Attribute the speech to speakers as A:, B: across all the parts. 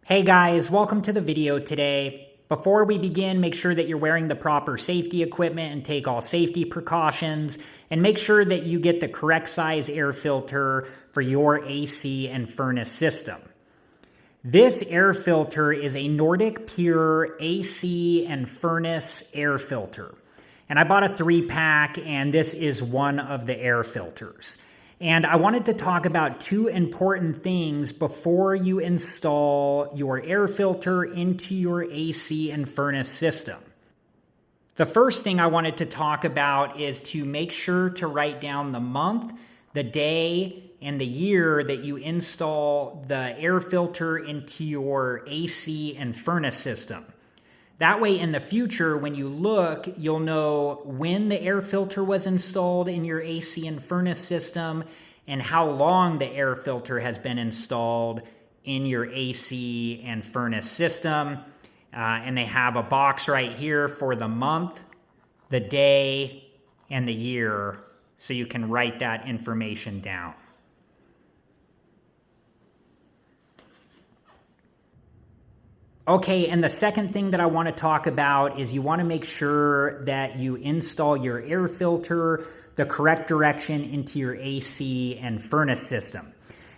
A: Hey guys, welcome to the video today. Before we begin, make sure that you're wearing the proper safety equipment and take all safety precautions, and make sure that you get the correct size air filter for your AC and furnace system. This air filter is a Nordic Pure AC and furnace air filter. And I bought a 3-pack, and this is one of the air filters. And I wanted to talk about two important things before you install your air filter into your AC and furnace system. The first thing I wanted to talk about is to make sure to write down the month, the day, and the year that you install the air filter into your AC and furnace system. That way, in the future, when you look, you'll know when the air filter was installed in your AC and furnace system and how long the air filter has been installed in your AC and furnace system. And they have a box right here for the month, the day, and the year, so you can write that information down. Okay, and the second thing that I want to talk about is you want to make sure that you install your air filter the correct direction into your AC and furnace system.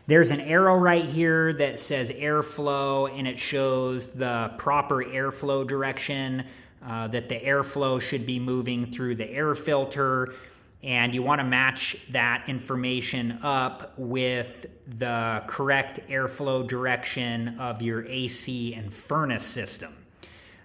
A: There's an arrow right here that says airflow, and it shows the proper airflow direction, that the airflow should be moving through the air filter. And you want to match that information up with the correct airflow direction of your AC and furnace system.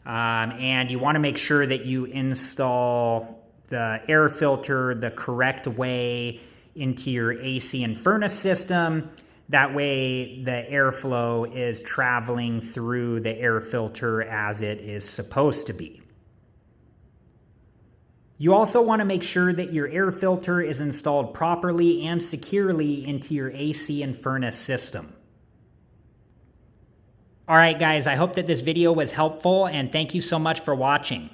A: And you want to make sure that you install the air filter the correct way into your AC and furnace system. That way the airflow is traveling through the air filter as it is supposed to be. You also want to make sure that your air filter is installed properly and securely into your AC and furnace system. All right, guys, I hope that this video was helpful, and thank you so much for watching.